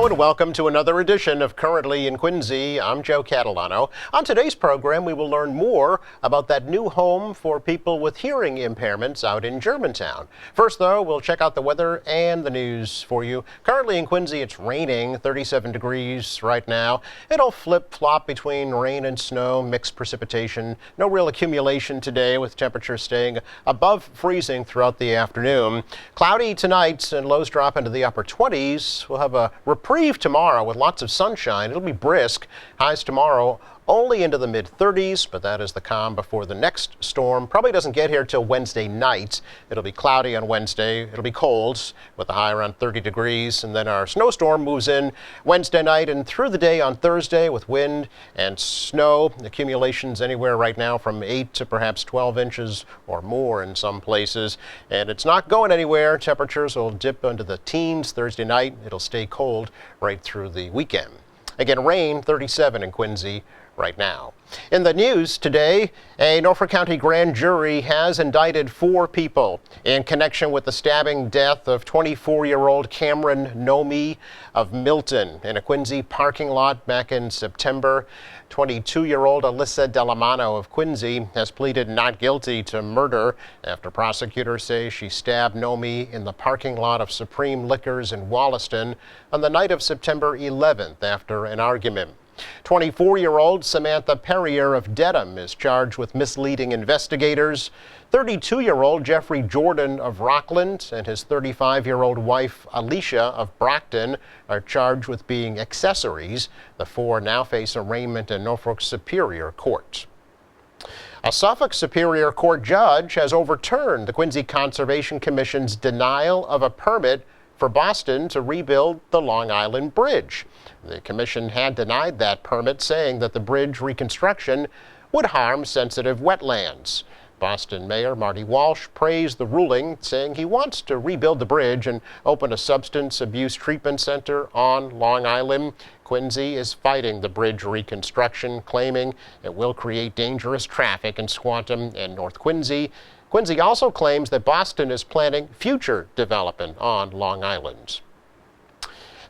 Hello and welcome to another edition of Currently in Quincy. I'm Joe Catalano. On today's program, we will learn more about that new home for people with hearing impairments out in Germantown. First, though, we'll check out the weather and the news for you. Currently in Quincy, it's raining, 37 degrees right now. It'll flip-flop between rain and snow, mixed precipitation. No real accumulation today, with temperatures staying above freezing throughout the afternoon. Cloudy tonight and lows drop into the upper 20s. We'll have a reprieve tomorrow with lots of sunshine. It'll be brisk. Highs tomorrow only into the mid-30s, but that is the calm before the next storm. Probably doesn't get here till Wednesday night. It'll be cloudy on Wednesday. It'll be cold with a high around 30 degrees. And then our snowstorm moves in Wednesday night and through the day on Thursday with wind and snow. Accumulations anywhere right now from 8 to perhaps 12 inches or more in some places. And it's not going anywhere. Temperatures will dip into the teens Thursday night. It'll stay cold right through the weekend. Again, rain 37 in Quincy right now. In the news today, a Norfolk County grand jury has indicted 4 people in connection with the stabbing death of 24-year-old Cameron Nomi of Milton in a Quincy parking lot back in September. 22-year-old Alyssa Delamano of Quincy has pleaded not guilty to murder after prosecutors say she stabbed Nomi in the parking lot of Supreme Liquors in Wollaston on the night of September 11th after an argument. 24-year-old Samantha Perrier of Dedham is charged with misleading investigators. 32-year-old Jeffrey Jordan of Rockland and his 35-year-old wife Alicia of Brockton are charged with being accessories. The 4 now face arraignment in Norfolk Superior Court. A Suffolk Superior Court judge has overturned the Quincy Conservation Commission's denial of a permit for Boston to rebuild the Long Island Bridge. The commission had denied that permit, saying that the bridge reconstruction would harm sensitive wetlands. Boston Mayor Marty Walsh praised the ruling, saying he wants to rebuild the bridge and open a substance abuse treatment center on Long Island. Quincy is fighting the bridge reconstruction, claiming it will create dangerous traffic in Squantum and North Quincy. Quincy also claims that Boston is planning future development on Long Island.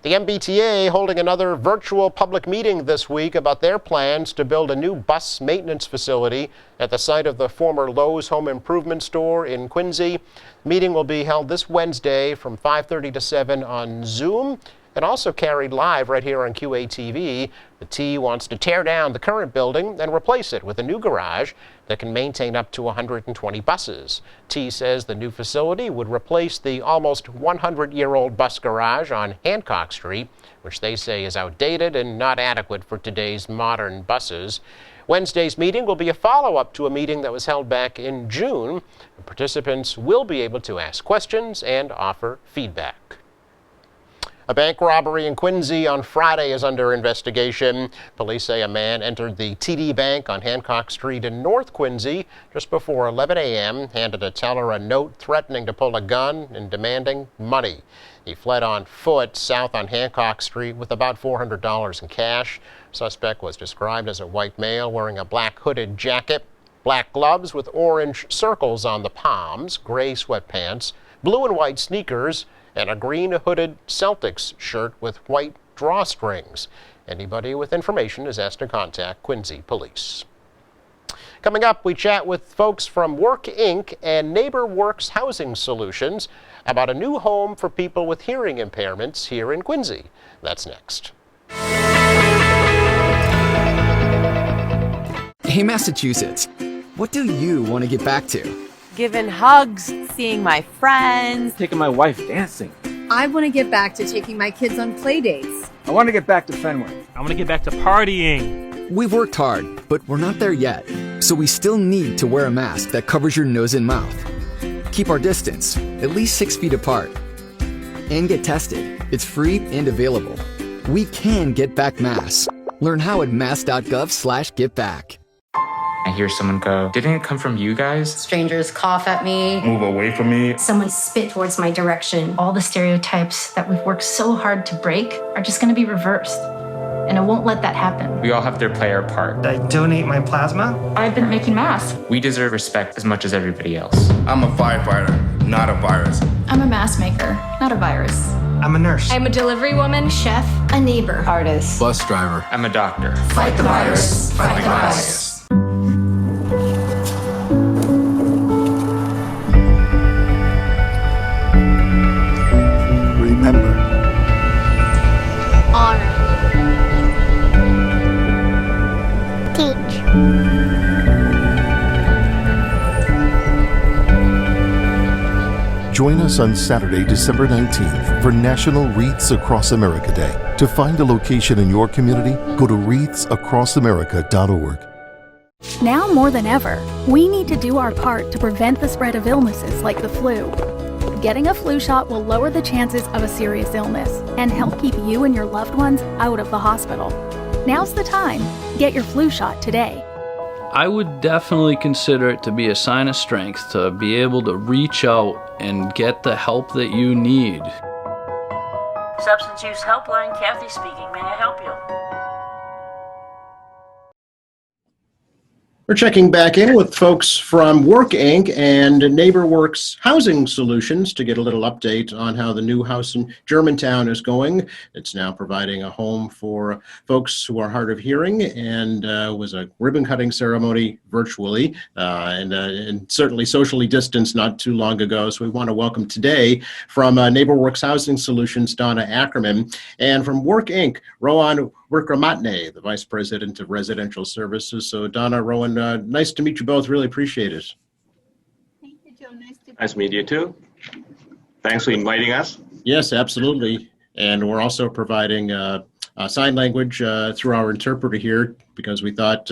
The MBTA holding another virtual public meeting this week about their plans to build a new bus maintenance facility at the site of the former Lowe's Home Improvement Store in Quincy. The meeting will be held this Wednesday from 5:30 to 7 on Zoom and also carried live right here on QATV. The T wants to tear down the current building and replace it with a new garage that can maintain up to 120 buses. T says the new facility would replace the almost 100-year-old bus garage on Hancock Street, which they say is outdated and not adequate for today's modern buses. Wednesday's meeting will be a follow-up to a meeting that was held back in June. The participants will be able to ask questions and offer feedback. A bank robbery in Quincy on Friday is under investigation. Police say a man entered the TD Bank on Hancock Street in North Quincy just before 11 a.m., handed a teller a note threatening to pull a gun and demanding money. He fled on foot south on Hancock Street with about $400 in cash. Suspect was described as a white male wearing a black hooded jacket, black gloves with orange circles on the palms, gray sweatpants, blue and white sneakers, and a green hooded Celtics shirt with white drawstrings. Anybody with information is asked to contact Quincy Police. Coming up, we chat with folks from Work Inc. and NeighborWorks Housing Solutions about a new home for people with hearing impairments here in Quincy. That's next. Hey, Massachusetts, what do you want to get back to? Giving hugs, seeing my friends. Taking my wife dancing. I want to get back to taking my kids on play dates. I want to get back to Fenway. I want to get back to partying. We've worked hard, but we're not there yet. So we still need to wear a mask that covers your nose and mouth. Keep our distance, at least 6 feet apart. And get tested. It's free and available. We can get back masks. Learn how at mass.gov/getback. I hear someone go, "Didn't it come from you guys?" Strangers cough at me. Move away from me. Someone spit towards my direction. All the stereotypes that we've worked so hard to break are just going to be reversed. And I won't let that happen. We all have to play our part. I donate my plasma. I've been making masks. We deserve respect as much as everybody else. I'm a firefighter, not a virus. I'm a mask maker, not a virus. I'm a nurse. I'm a delivery woman, chef, a neighbor, artist, bus driver. I'm a doctor. Fight the virus. Fight the virus. Remember. Honor. Teach. Join us on Saturday, December 19th for National Wreaths Across America Day. To find a location in your community, go to wreathsacrossamerica.org. Now more than ever, we need to do our part to prevent the spread of illnesses like the flu. Getting a flu shot will lower the chances of a serious illness and help keep you and your loved ones out of the hospital. Now's the time. Get your flu shot today. I would definitely consider it to be a sign of strength to be able to reach out and get the help that you need. Substance Use Helpline, Kathy speaking. May I help you? We're checking back in with folks from Work Inc. and NeighborWorks Housing Solutions to get a little update on how the new house in Germantown is going. It's now providing a home for folks who are hard of hearing, and was a ribbon cutting ceremony virtually and certainly socially distanced not too long ago. So we want to welcome today from NeighborWorks Housing Solutions, Donna Ackerman, and from Work Inc., Rowan Wikramatne, the Vice President of Residential Services. So Donna, Rowan, nice to meet you both. Really appreciate it. Thank you, Joe. Nice to meet you too. Thanks for inviting us. Yes, absolutely. And we're also providing sign language through our interpreter here, because we thought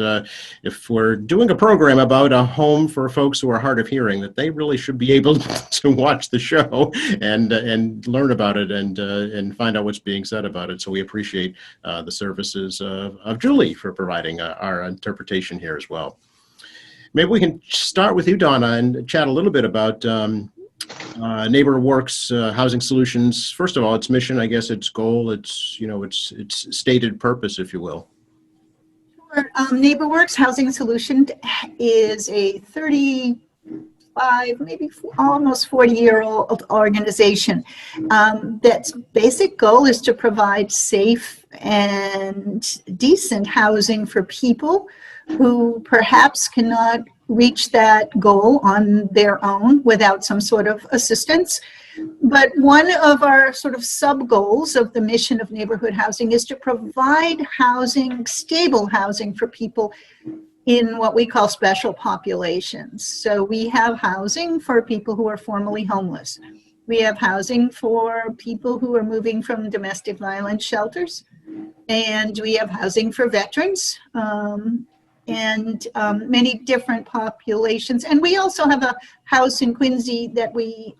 if we're doing a program about a home for folks who are hard of hearing, that they really should be able to watch the show and learn about it and find out what's being said about it. So we appreciate the services of Julie for providing our interpretation here as well. Maybe we can start with you, Donna, and chat a little bit about NeighborWorks Housing Solutions. First of all, its mission, I guess, its goal, its stated purpose, if you will. Sure. NeighborWorks Housing Solutions is a 35, maybe almost 40-year-old organization. That's basic goal is to provide safe and decent housing for people who perhaps cannot reach that goal on their own without some sort of assistance. But one of our sort of sub-goals of the mission of neighborhood housing is to provide housing, stable housing for people in what we call special populations. So we have housing for people who are formerly homeless. We have housing for people who are moving from domestic violence shelters. And we have housing for veterans. And many different populations. And we also have a house in Quincy that we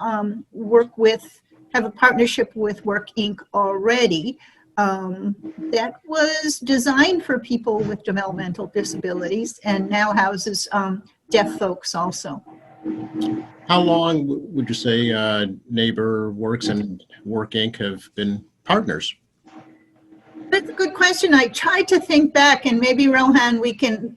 work with, have a partnership with Work Inc. already, that was designed for people with developmental disabilities and now houses deaf folks also. How long would you say NeighborWorks and Work Inc. have been partners? That's a good question. I tried to think back, and maybe Rohan, we can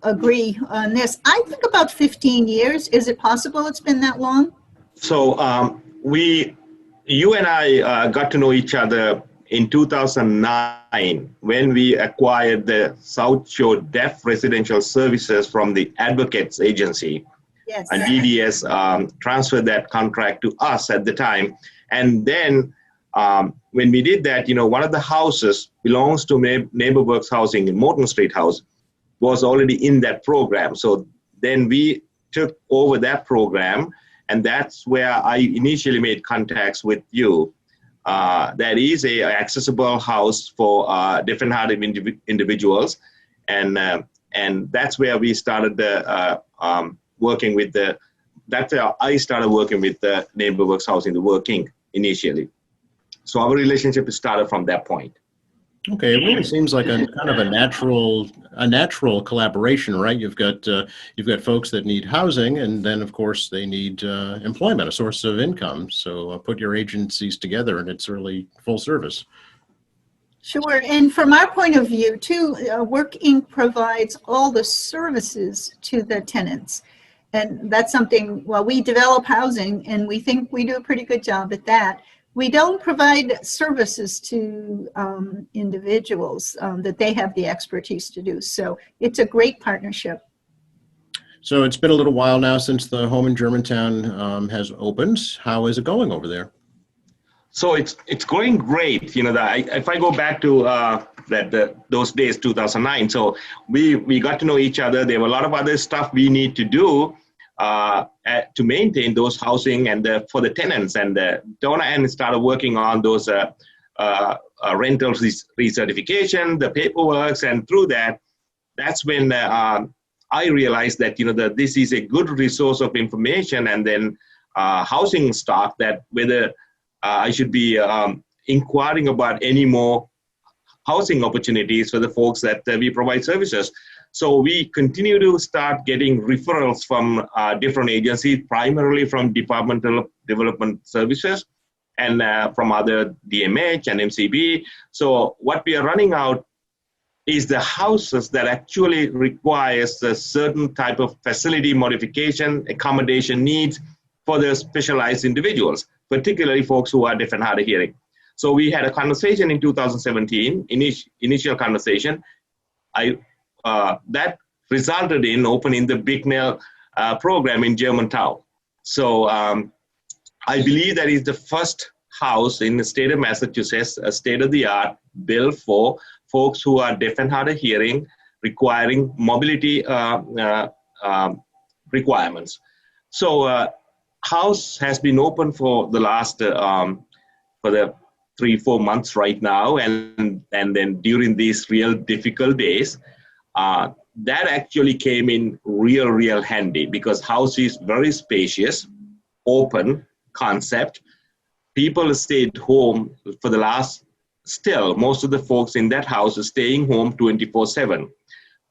agree on this. I think about 15 years. Is it possible it's been that long? So you and I got to know each other in 2009 when we acquired the South Shore Deaf Residential Services from the Advocates Agency. Yes. And DDS transferred that contract to us at the time. And then when we did that, one of the houses belongs to NeighborWorks Housing in Morton Street House, was already in that program. So then we took over that program, and that's where I initially made contacts with you. That is a accessible house for different hard of individuals, and that's where we started working with the. That's where I started working with the NeighborWorks Housing, the Work Inc. initially. So our relationship started from that point. Okay, it really seems like a kind of a natural collaboration, right? You've got folks that need housing, and then of course they need employment, a source of income. So put your agencies together, and it's really full service. Sure, and from our point of view too, Work Inc. provides all the services to the tenants. And that's something, well, we develop housing and we think we do a pretty good job at that. We don't provide services to individuals that they have the expertise to do. So it's a great partnership. So it's been a little while now since the home in Germantown has opened. How is it going over there? So it's going great. You know, if I go back to those days, 2009. So we got to know each other. There were a lot of other stuff we need to do to maintain those housing and for the tenants. And Donna and started working on those rental recertification, the paperwork, and through that's when I realized that that this is a good resource of information, and then housing stock, that whether I should be inquiring about any more housing opportunities for the folks that we provide services. So we continue to start getting referrals from different agencies, primarily from Departmental Development Services and from other DMH and MCB. So what we are running out is the houses that actually requires a certain type of facility modification, accommodation needs for the specialized individuals, particularly folks who are deaf and hard of hearing. So we had a conversation in 2017, initial conversation. That resulted in opening the Bicknell program in Germantown. So I believe that is the first house in the state of Massachusetts, a state-of-the-art, built for folks who are deaf and hard of hearing, requiring mobility requirements. So house has been open for the last for the 3-4 months right now, and then during these real difficult days, that actually came in real handy, because house is very spacious, open concept. People stayed home for the last, still most of the folks in that house are staying home 24/7,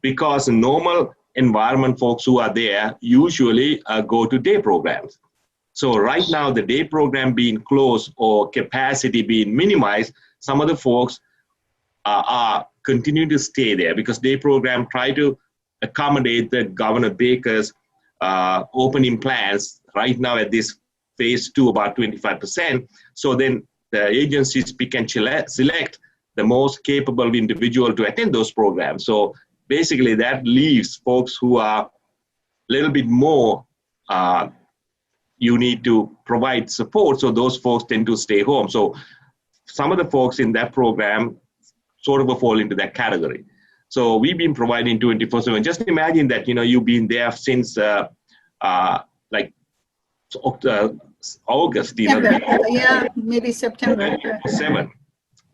because normal environment folks who are there usually go to day programs. So right now, the day program being closed or capacity being minimized, some of the folks are continuing to stay there, because day program try to accommodate the Governor Baker's opening plans right now at this phase 2, about 25%. So then the agencies pick and select the most capable individual to attend those programs. So basically that leaves folks who are a little bit more you need to provide support, so those folks tend to stay home. So some of the folks in that program sort of fall into that category. So we've been providing 24/7. Just imagine that, you've been there since like August. Yeah, maybe September. 7.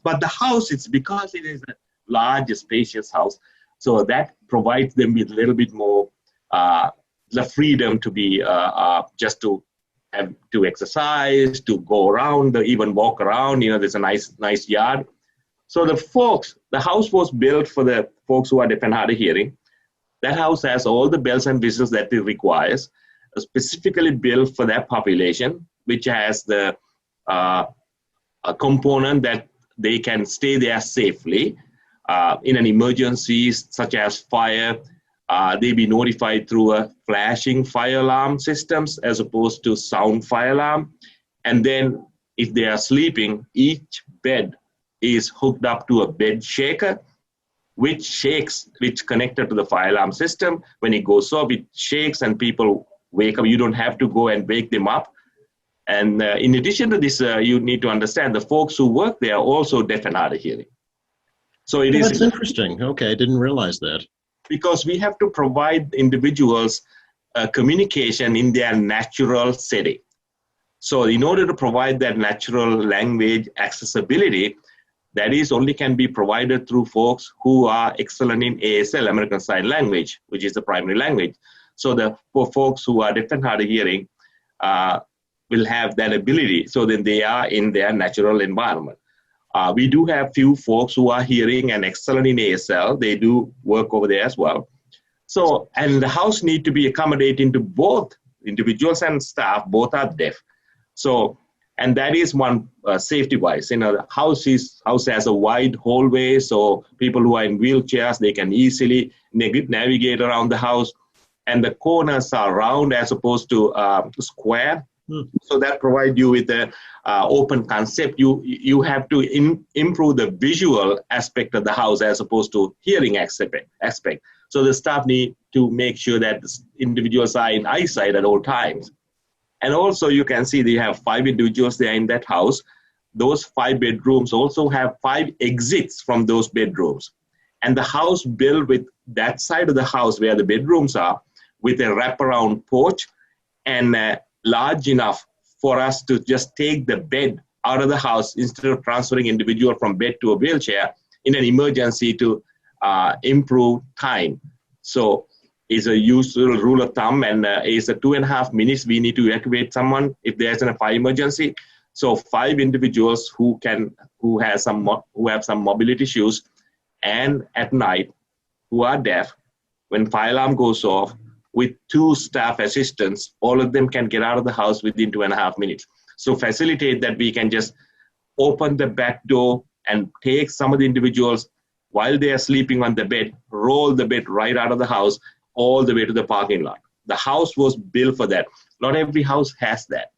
But the house, it's because it is a large, spacious house, so that provides them with a little bit more the freedom to be just to have to exercise, to go around, even walk around. There's a nice yard. So the house was built for the folks who are deaf and hard of hearing. That house has all the bells and whistles that it requires, specifically built for that population, which has the a component that they can stay there safely in an emergency such as fire. They be notified through a flashing fire alarm systems as opposed to sound fire alarm. And then if they are sleeping, each bed is hooked up to a bed shaker, which connected to the fire alarm system. When it goes off, it shakes and people wake up. You don't have to go and wake them up. And in addition to this, you need to understand the folks who work there are also deaf and hard of hearing. So it is. That's interesting. Okay, I didn't realize that. Because we have to provide individuals communication in their natural setting. So in order to provide that natural language accessibility, that is only can be provided through folks who are excellent in ASL, American Sign Language, which is the primary language. So for folks who are deaf and hard of hearing will have that ability, so then they are in their natural environment. We do have few folks who are hearing and excellent in ASL. They do work over there as well. So, and the house need to be accommodating to both individuals and staff, both are deaf. So, and that is one safety-wise. The house has a wide hallway, so people who are in wheelchairs, they can easily navigate around the house. And the corners are round as opposed to square. So that provides you with the open concept. You have to improve the visual aspect of the house as opposed to hearing aspect. So the staff need to make sure that individuals are in eyesight at all times. And also you can see they have 5 individuals there in that house. Those 5 bedrooms also have 5 exits from those bedrooms. And the house built with that side of the house where the bedrooms are, with a wraparound porch and large enough for us to just take the bed out of the house instead of transferring individual from bed to a wheelchair in an emergency to improve time. So it's a useful rule of thumb, and it's a 2.5 minutes we need to evacuate someone if there's a fire emergency. So 5 individuals who have some mobility issues and at night who are deaf, when fire alarm goes off, with 2 staff assistants, all of them can get out of the house within 2.5 minutes. So facilitate that we can just open the back door and take some of the individuals while they are sleeping on the bed, roll the bed right out of the house, all the way to the parking lot. The house was built for that. Not every house has that.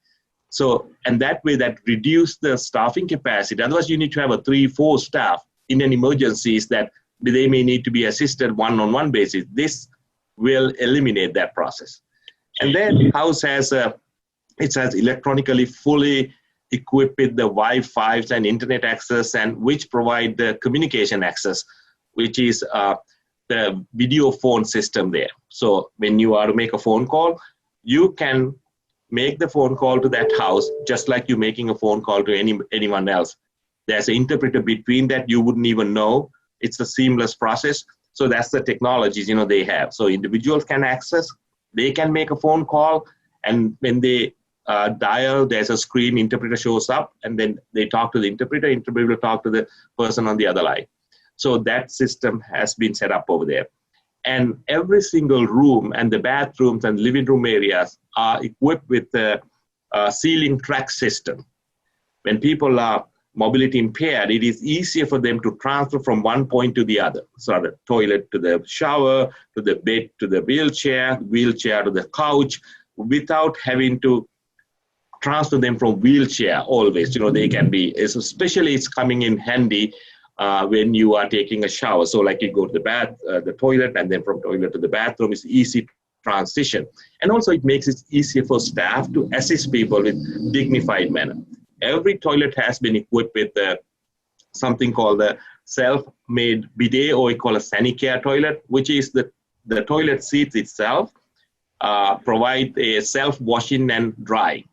So, and that way that reduce the staffing capacity. Otherwise you need to have a 3-4 staff in an emergencies that they may need to be assisted one-on-one basis. This will eliminate that process. And then house has electronically fully equipped with the Wi-Fi and internet access, and which provide the communication access, which is the video phone system there. So when you are to make a phone call, you can make the phone call to that house just like you're making a phone call to anyone else. There's an interpreter between that, you wouldn't even know. It's a seamless process. So that's the technologies they have. So individuals can access, they can make a phone call, and when they dial, there's a screen, interpreter shows up, and then they talk to the interpreter will talk to the person on the other line. So that system has been set up over there. And every single room and the bathrooms and living room areas are equipped with a ceiling track system. When people are mobility impaired, it is easier for them to transfer from one point to the other. So the toilet to the shower, to the bed to the wheelchair to the couch, without having to transfer them from wheelchair always. They can be, especially it's coming in handy when you are taking a shower. So like you go to the toilet, and then from toilet to the bathroom, it's easy transition. And also it makes it easier for staff to assist people with dignified manner. Every toilet has been equipped with something called the self-made bidet, or we call a Sanicare toilet, which is the toilet seat itself provide a self-washing and dry.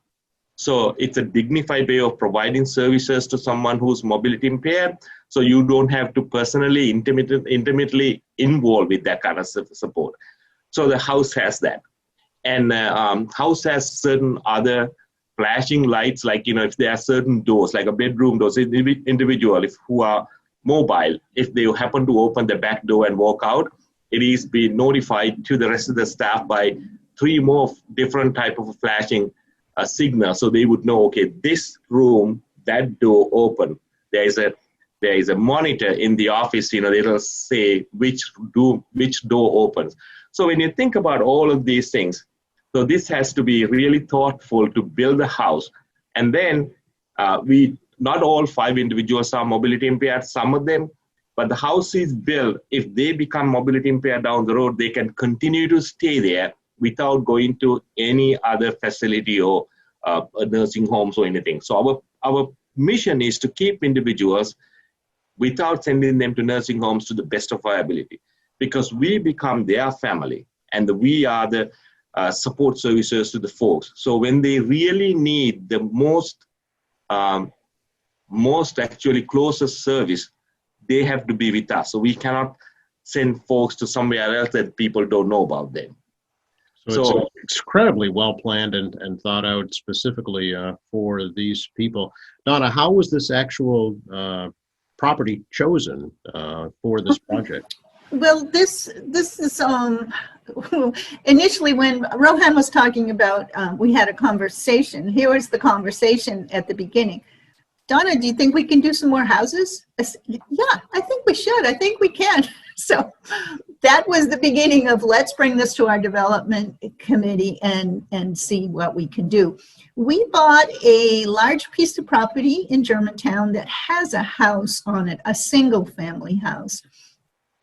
So it's a dignified way of providing services to someone who's mobility impaired. So you don't have to personally, intimately involved with that kind of support. So the house has that. And house has certain other flashing lights, like, if there are certain doors, like a bedroom door, individual who are mobile, if they happen to open the back door and walk out, it is being notified to the rest of the staff by 3 more different type of flashing signal. So they would know, okay, this room, that door open. There is a monitor in the office, it'll say which door opens. So when you think about all of these things, so this has to be really thoughtful to build a house. And then not all 5 individuals are mobility impaired, some of them, but the house is built, if they become mobility impaired down the road, they can continue to stay there without going to any other facility or nursing homes or anything. So our mission is to keep individuals without sending them to nursing homes to the best of our ability, because we become their family, and we are the support services to the folks. So when they really need the most actually closest service, they have to be with us. So we cannot send folks to somewhere else that people don't know about them. So it's incredibly well planned and thought out specifically for these people. Donna, how was this actual property chosen for this project? Well, this is initially when Rohan was talking about we had a conversation. Here was the conversation at the beginning. Donna, do you think we can do some more houses? I said, yeah, I think we should. I think we can. So that was the beginning of let's bring this to our development committee and see what we can do. We bought a large piece of property in Germantown that has a house on it, a single family house.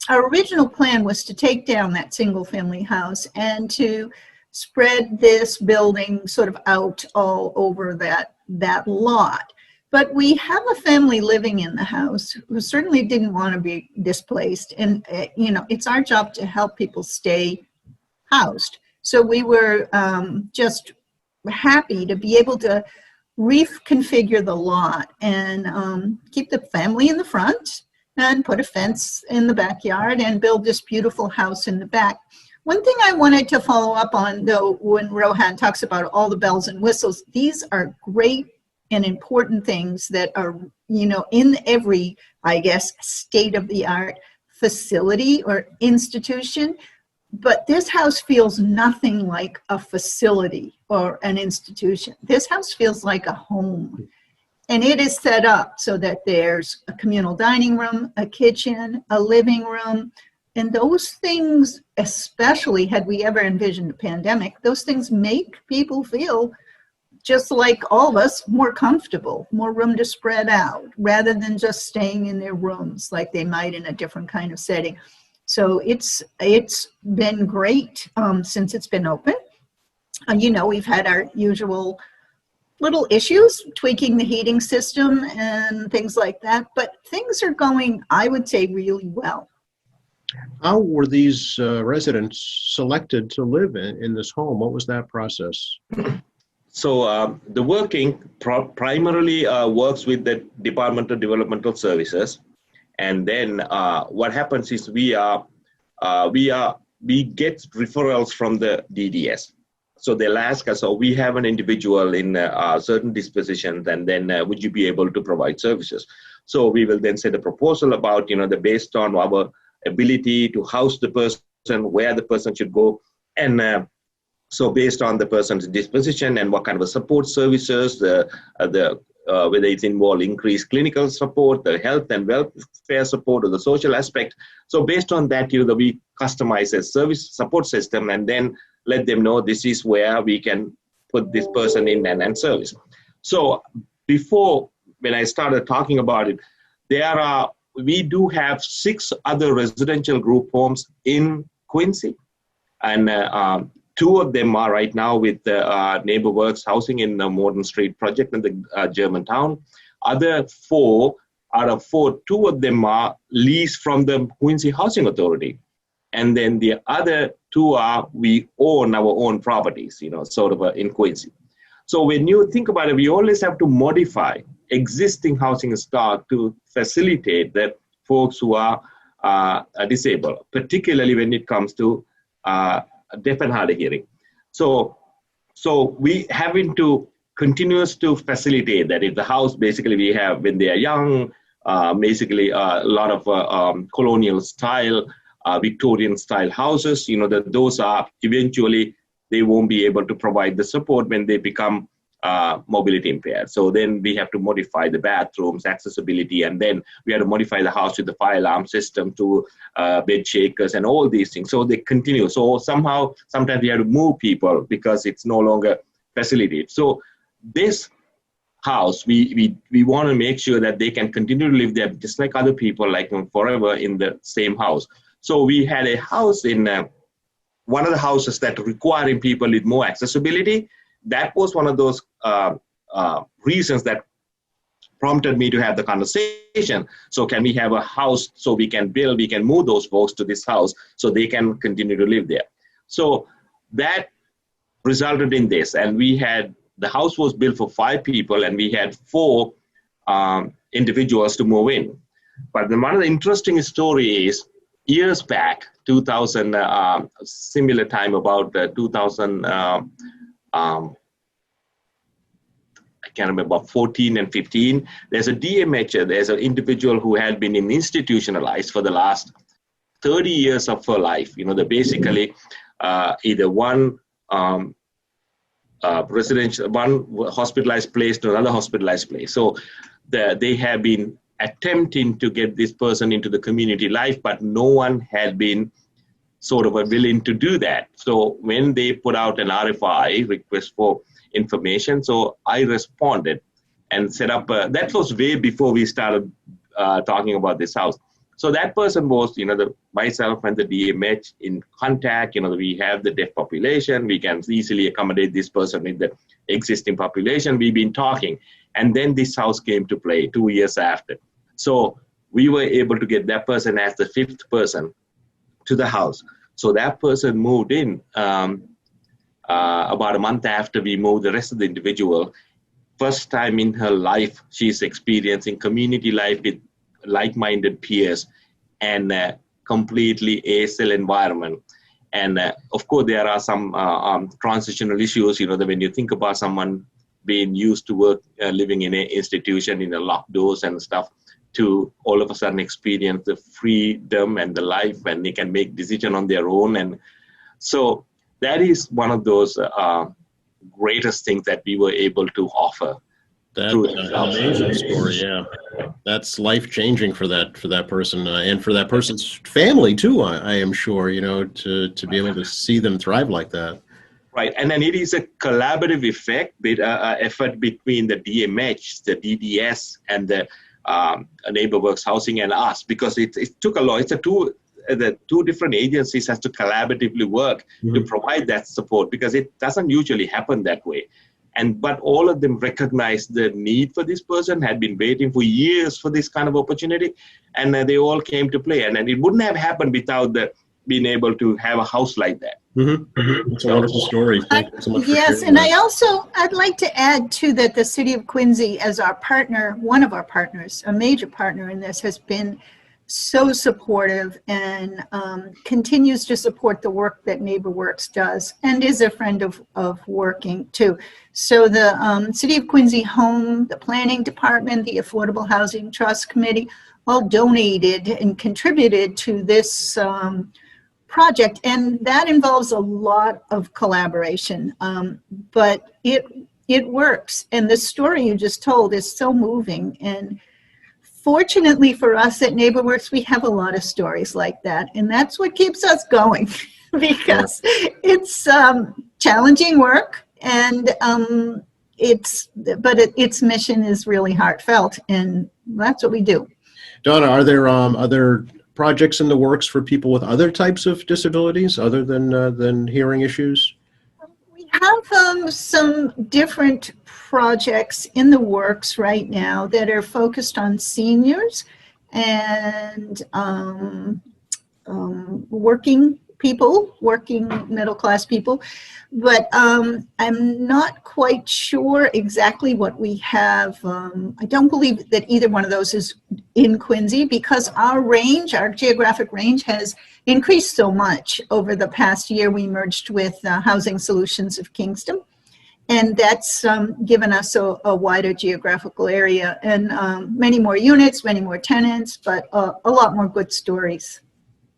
Our original plan was to take down that single family house and to spread this building sort of out all over that lot. But we have a family living in the house who certainly didn't want to be displaced. And, it's our job to help people stay housed. So we were just happy to be able to reconfigure the lot and keep the family in the front and put a fence in the backyard and build this beautiful house in the back. One thing I wanted to follow up on, though, when Rohan talks about all the bells and whistles, these are great and important things that are, in every, I guess, state-of-the-art facility or institution. But this house feels nothing like a facility or an institution. This house feels like a home. And it is set up so that there's a communal dining room, a kitchen, a living room. And those things, especially had we ever envisioned a pandemic, those things make people feel just like all of us, more comfortable, more room to spread out, rather than just staying in their rooms like they might in a different kind of setting. So it's been great since it's been open. We've had our usual little issues, tweaking the heating system and things like that, but things are going, I would say, really well. How were these residents selected to live in this home? What was that process? So the working primarily works with the Department of Developmental Services, and then what happens is we get referrals from the DDS. So they'll ask us, we have an individual in certain dispositions, and then would you be able to provide services? So we will then set a proposal about, based on our ability to house the person, where the person should go, and so based on the person's disposition and what kind of support services, whether it's involved increased clinical support, the health and welfare support, or the social aspect. So based on that, we customize a service support system and then let them know this is where we can put this person in and service. So before, when I started talking about it, we do have 6 other residential group homes in Quincy, and 2 of them are right now with the NeighborWorks housing in the Morton Street project in the Germantown. Other 4 out of 4, 2 of them are leased from the Quincy Housing Authority. And then the other 2 we own our own properties, in Quincy. So when you think about it, we always have to modify existing housing stock to facilitate the folks who are disabled, particularly when it comes to deaf and hard of hearing. So we having to continuous to facilitate that. If the house basically we have when they are young, basically a lot of colonial style, Victorian style houses, that those are eventually they won't be able to provide the support when they become mobility impaired. So then we have to modify the bathrooms, accessibility, and then we have to modify the house with the fire alarm system to bed shakers and all these things. So they continue. So sometimes we have to move people because it's no longer facilitated. So this house, we want to make sure that they can continue to live there just like other people, like forever in the same house. So we had a house in one of the houses that requiring people with more accessibility. That was one of those reasons that prompted me to have the conversation. So can we have a house so we can move those folks to this house so they can continue to live there. So that resulted in this. And the house was built for 5 people and we had 4 individuals to move in. But one of the interesting story is years back, 2000, similar time about 2000, I can't remember, 14 and 15, there's a DMH, there's an individual who had been institutionalized for the last 30 years of her life. They basically either one residential, one hospitalized place to another hospitalized place. So they have been attempting to get this person into the community life, but no one had been sort of willing to do that. So when they put out an RFI, request for information, so I responded and set up, that was way before we started talking about this house. So that person was, myself and the DMH in contact, we have the deaf population, we can easily accommodate this person in the existing population, we've been talking. And then this house came to play 2 years after. So we were able to get that person as the 5th person to the house. So that person moved in about a month after we moved the rest of the individual. First time in her life, she's experiencing community life with like-minded peers and completely ASL environment. And of course, there are some transitional issues, that when you think about someone being used to work, living in an institution, in a locked doors and stuff, to all of a sudden experience the freedom and the life, and they can make decisions on their own. And so that is one of those greatest things that we were able to offer. That's an amazing story, yeah. That's life-changing for that person and for that person's family too, I am sure, to be able to see them thrive like that. Right, and then it is a collaborative effort between the DMH, the DDS, and the NeighborWorks Housing and us, because it took a lot. The two different agencies has to collaboratively work to provide that support, because it doesn't usually happen that way. But all of them recognize the need for this person, had been waiting for years for this kind of opportunity, and they all came to play. And it wouldn't have happened without being able to have a house like that. It's a wonderful story. Thank you so much. Yes, and I'd like to add too that the City of Quincy, as our partner, one of our partners, a major partner in this, has been so supportive and continues to support the work that NeighborWorks does, and is a friend of working too. So the City of Quincy Home, the Planning Department, the Affordable Housing Trust Committee, all donated and contributed to this project, and that involves a lot of collaboration, but it works. And the story you just told is so moving, and fortunately for us at NeighborWorks, we have a lot of stories like that, and that's what keeps us going because it's challenging work, and its mission is really heartfelt, and that's what we do. Donna, are there other projects in the works for people with other types of disabilities other than hearing issues? We have some different projects in the works right now that are focused on seniors and working middle-class people, but I'm not quite sure exactly what we have. I don't believe that either one of those is in Quincy, because our geographic range has increased so much over the past year. We merged with Housing Solutions of Kingston, and that's given us a wider geographical area and many more units, many more tenants, but a lot more good stories.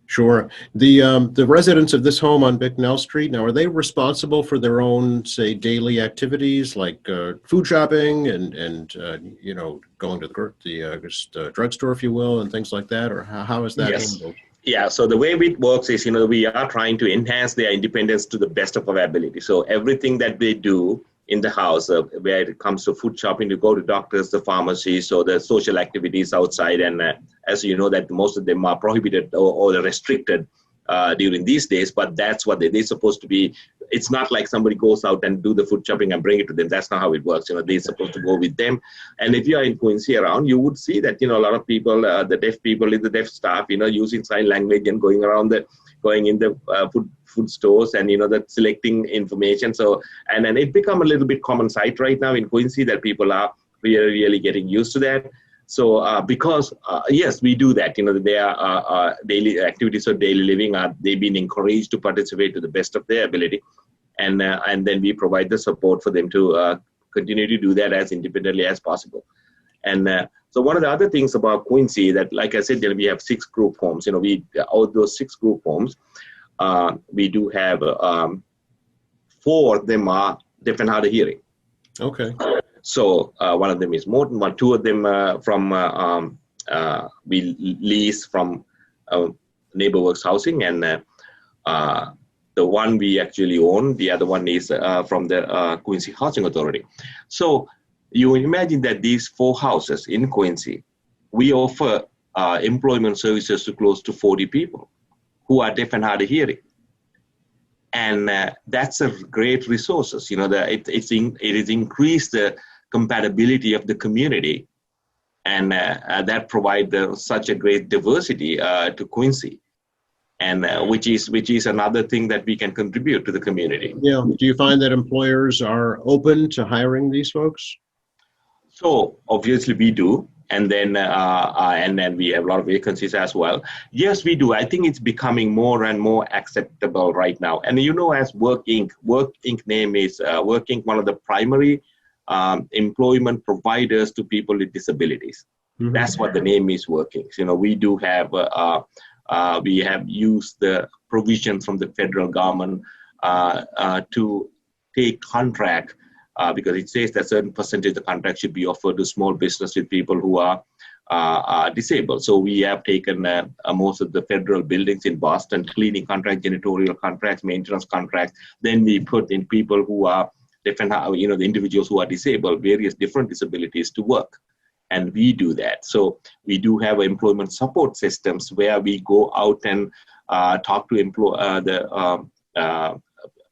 Sure. The residents of this home on Bicknell Street, now, are they responsible for their own, say, daily activities like food shopping and going to the drugstore, if you will, and things like that? Or how is that handled? Yeah, so the way it works is, we are trying to enhance their independence to the best of our ability. So everything that they do in the house, where it comes to food shopping, to go to doctors, the pharmacies, so the social activities outside, and as you know, that most of them are prohibited or restricted during these days, but that's what they're supposed to be. It's not like somebody goes out and do the food shopping and bring it to them. That's not how it works. They're supposed to go with them. And if you are in Quincy around, you would see that, a lot of people, the deaf people in the deaf staff, using sign language and going in the food stores and, that selecting information. So, and then it become a little bit common sight right now in Quincy that people are really getting used to that. So because, yes, we do that, their daily activities of daily living, they've been encouraged to participate to the best of their ability. And then we provide the support for them to continue to do that as independently as possible. And so one of the other things about Quincy that, like I said, we have 6 group homes. Out those 6 group homes, we do have 4 of them are deaf and hard of hearing. Okay. So one of them is Morton, 2 of them from we lease from NeighborWorks Housing, and the one we actually own, the other one is from the Quincy Housing Authority. So you imagine that these 4 houses in Quincy, we offer employment services to close to 40 people who are deaf and hard of hearing. And that's a great resources. You know, it has increased the compatibility of the community, and that provides such a great diversity to Quincy, and which is another thing that we can contribute to the community. Yeah. Do you find that employers are open to hiring these folks? So obviously we do. And then we have a lot of vacancies as well. Yes, we do. I think it's becoming more and more acceptable right now. And you know, as Work Inc. name is Work Inc. one of the primary employment providers to people with disabilities. Mm-hmm. That's what the name is, Work Inc. You know, we do have we have used the provisions from the federal government to take contract. Because it says that certain percentage of the contract should be offered to small business with people who are disabled. So we have taken most of the federal buildings in Boston, cleaning contract, janitorial contracts, maintenance contracts. Then we put in people who are different, you know, the individuals who are disabled, various different disabilities to work. And we do that. So we do have employment support systems where we go out and talk to the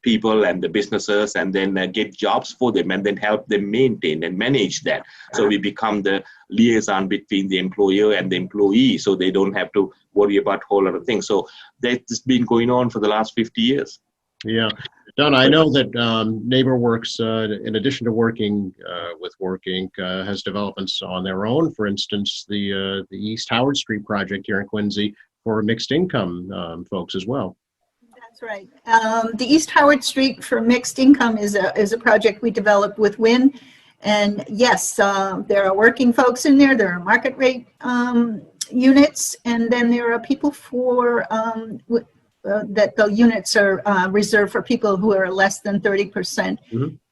people and the businesses, and then get jobs for them, and then help them maintain and manage that. So we become the liaison between the employer and the employee, so they don't have to worry about a whole lot of things. So that's been going on for the last 50 years. Yeah. Donna, I know that NeighborWorks, in addition to working with Work Inc., has developments on their own. For instance, the East Howard Street project here in Quincy for mixed income folks as well. That's right. The East Howard Street for mixed income is a project we developed with WIN. And yes, there are working folks in there. There are market rate units, and then there are people for that the units are reserved for people who are less than 30%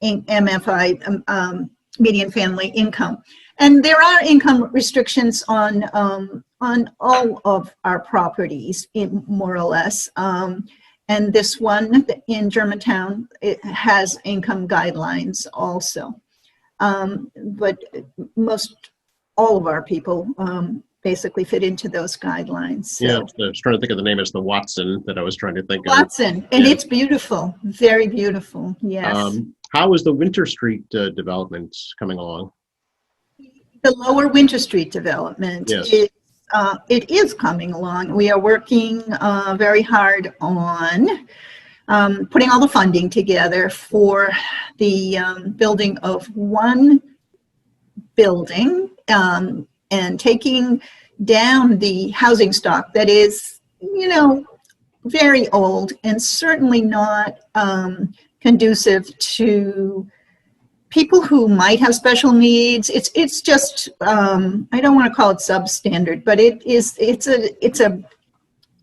in MFI, median family income. And there are income restrictions on all of our properties, more or less. And this one in Germantown, it has income guidelines also. But all of our people basically fit into those guidelines. So. Yeah, I was trying to think of the name. It's the Watson that I was trying to think of. Watson, and it's beautiful, very beautiful, yes. How is the Winter Street development coming along? The Lower Winter Street development, yes. It is coming along. We are working very hard on putting all the funding together for the building of one building and taking down the housing stock that is, you know, very old and certainly not conducive to people who might have special needs. It's just I don't want to call it substandard, but it's a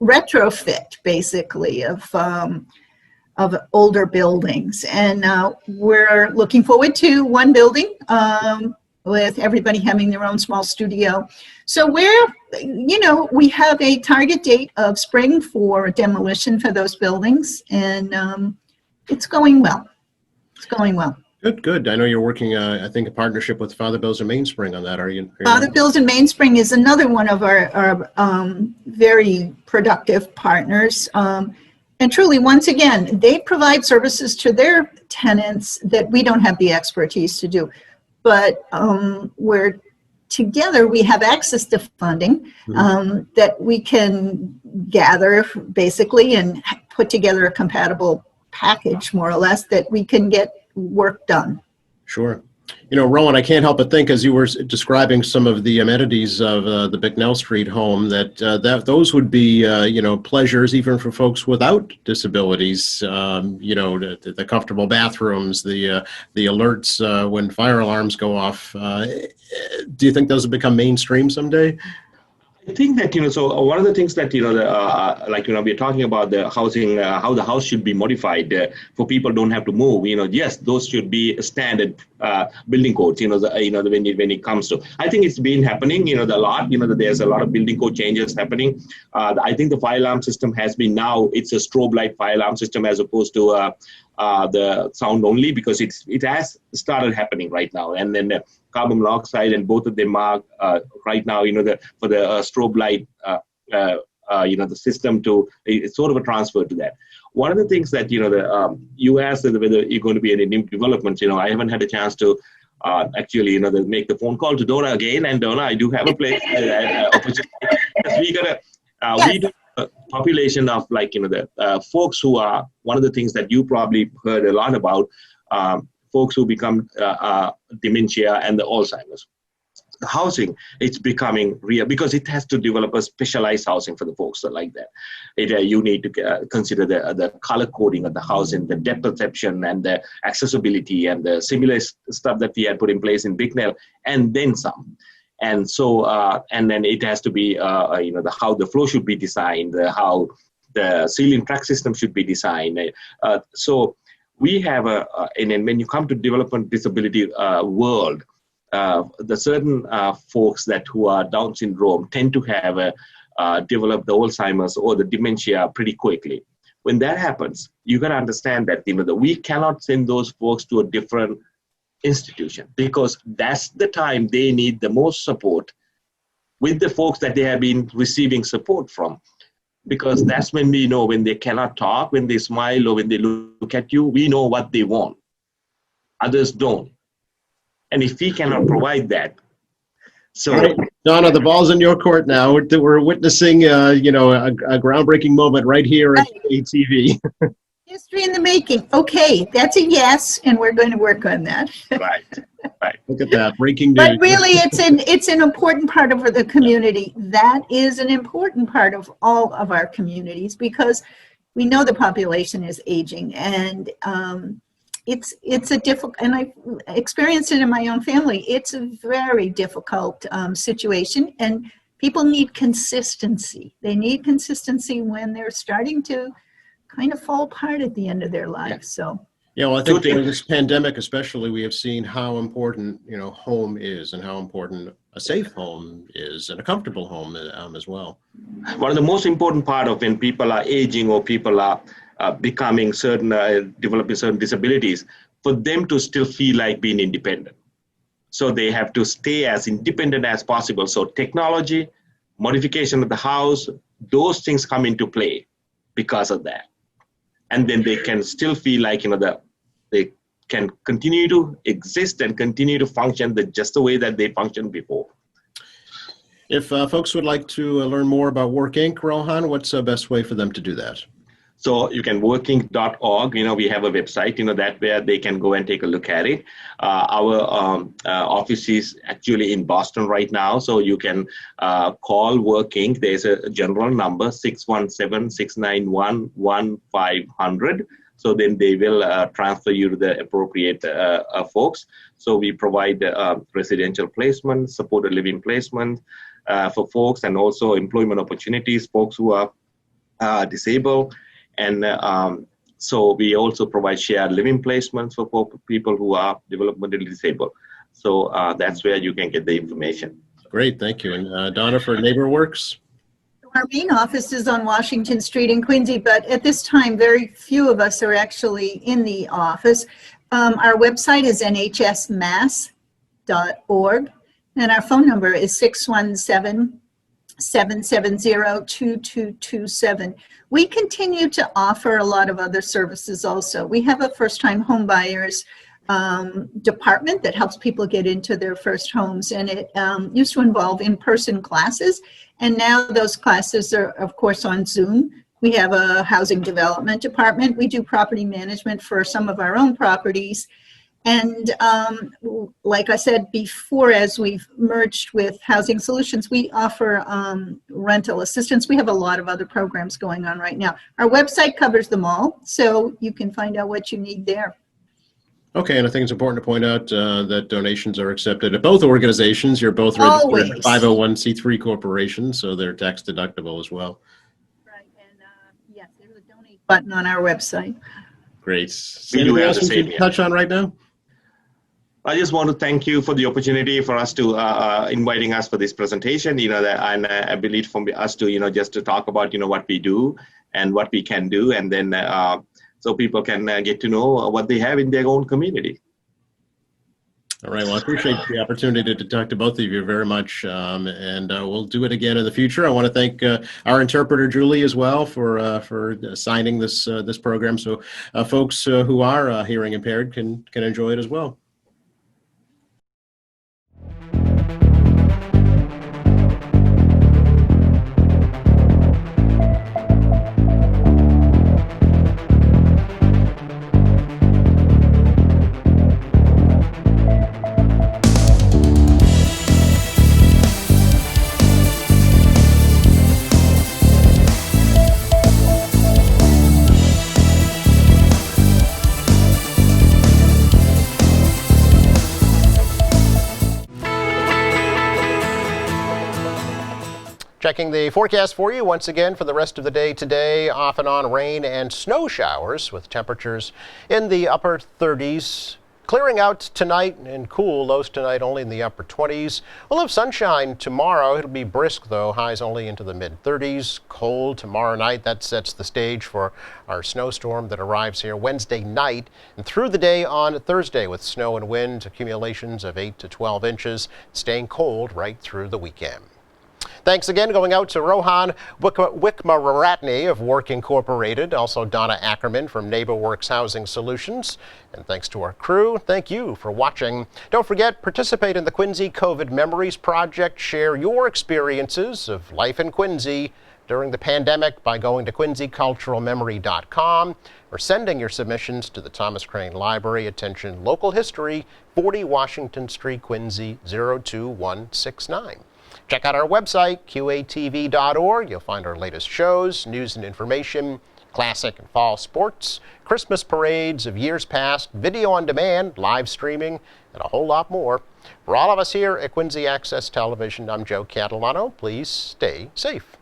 retrofit basically of older buildings, and we're looking forward to one building with everybody having their own small studio. So we have a target date of spring for demolition for those buildings, and it's going well. It's going well. Good. I know you're working, I think, a partnership with Father Bills and Mainspring on that. Are you? Father Bills and Mainspring is another one of our very productive partners. And truly, once again, they provide services to their tenants that we don't have the expertise to do. But we're together, we have access to funding that we can gather, basically, and put together a compatible package, more or less, that we can get work done. Sure. You know, Rowan, I can't help but think, as you were describing some of the amenities of the Bicknell Street home, that those would be, pleasures even for folks without disabilities. The comfortable bathrooms, the alerts when fire alarms go off. Do you think those will become mainstream someday? I think that, so one of the things that, we're talking about the housing, how the house should be modified for people don't have to move, yes, those should be standard building codes, when it comes to, I think it's been happening, a lot, there's a lot of building code changes happening. I think the fire alarm system has been now, it's a strobe light fire alarm system as opposed to the sound only, because it has started happening right now. And then carbon monoxide, and both of them are right now, for the strobe light, the system to, it's sort of a transfer to that. One of the things that, you asked whether you're going to be any new developments, I haven't had a chance to actually, make the phone call to Donna again. And Donna, I do have a place opportunity. We do a population of the folks who are, one of the things that you probably heard a lot about, folks who become dementia and the Alzheimer's. The housing, it's becoming real because it has to develop a specialized housing for the folks that like that. You need to consider the color coding of the housing, the depth perception, and the accessibility, and the similar stuff that we had put in place in Bicknell, and then some. And so, and then it has to be, how the flow should be designed, how the ceiling track system should be designed. So we have and then when you come to development disability world, the certain folks who are Down syndrome tend to have develop the Alzheimer's or the dementia pretty quickly. When that happens, you got to understand that that we cannot send those folks to a different institution, because that's the time they need the most support with the folks that they have been receiving support from. Because that's when we know when they cannot talk, when they smile, or when they look at you, we know what they want. Others don't. And if we cannot provide that, so right. Donna, the ball's in your court now. We're witnessing, a groundbreaking moment right here at ATV. History in the making. Okay, that's a yes, and we're going to work on that. Right. Look at that, breaking news. But really, it's an important part of the community. That is an important part of all of our communities, because we know the population is aging, and it's a difficult, and I've experienced it in my own family. It's a very difficult situation, and people need consistency. They need consistency when they're starting to kind of fall apart at the end of their lives. So. Yeah, well, I think during this pandemic especially, we have seen how important, home is, and how important a safe home is, and a comfortable home as well. One of the most important part of when people are aging, or people are becoming developing certain disabilities, for them to still feel like being independent. So they have to stay as independent as possible. So technology, modification of the house, those things come into play because of that. And then they can still feel like, they can continue to exist and continue to function just the way that they functioned before. If folks would like to learn more about Work Inc., Rohan, what's the best way for them to do that? So you can workinc.org, we have a website, that where they can go and take a look at it. Our office is actually in Boston right now, so you can call Work Inc. There's a general number, 617-691-1500. So then they will transfer you to the appropriate folks. So we provide residential placement, supported living placement for folks, and also employment opportunities, folks who are disabled. And so we also provide shared living placements for people who are developmentally disabled. So that's where you can get the information. Great, thank you. And Donna, for NeighborWorks? Our main office is on Washington Street in Quincy, but at this time, very few of us are actually in the office. Our website is nhsmass.org, and our phone number is 617-770-2227. We continue to offer a lot of other services also. We have a first-time home buyers department that helps people get into their first homes, and it used to involve in-person classes, and now those classes are, of course, on Zoom. We have a housing development department. We do property management for some of our own properties. And like I said before, as we've merged with Housing Solutions, we offer rental assistance. We have a lot of other programs going on right now. Our website covers them all, so you can find out what you need there. Okay, and I think it's important to point out that donations are accepted at both organizations. You're both Always. registered 501c3 corporations, so they're tax deductible as well. Right, and yes, there's a donate button on our website. Great. We do Anything have else the we same should here. touch on right now? I just want to thank you for the opportunity for us to inviting us for this presentation. And I believe from us to just to talk about what we do and what we can do, and then so people can get to know what they have in their own community. All right. Well, I appreciate the opportunity to talk to both of you very much, and we'll do it again in the future. I want to thank our interpreter Julie as well for signing this program, so folks who are hearing impaired can enjoy it as well. Checking the forecast for you once again for the rest of the day today. Off and on rain and snow showers with temperatures in the upper 30s. Clearing out tonight and cool, lows tonight only in the upper 20s. We'll have sunshine tomorrow. It'll be brisk though, highs only into the mid 30s. Cold tomorrow night. That sets the stage for our snowstorm that arrives here Wednesday night and through the day on Thursday with snow and wind accumulations of 8 to 12 inches, staying cold right through the weekend. Thanks again going out to Rohan Wickramatney of Work Incorporated, also Donna Ackerman from NeighborWorks Housing Solutions. And thanks to our crew. Thank you for watching. Don't forget, participate in the Quincy COVID Memories Project. Share your experiences of life in Quincy during the pandemic by going to quincyculturalmemory.com or sending your submissions to the Thomas Crane Library. Attention, local history, 40 Washington Street, Quincy, 02169. Check out our website, qatv.org. You'll find our latest shows, news and information, classic and fall sports, Christmas parades of years past, video on demand, live streaming, and a whole lot more. For all of us here at Quincy Access Television, I'm Joe Catalano. Please stay safe.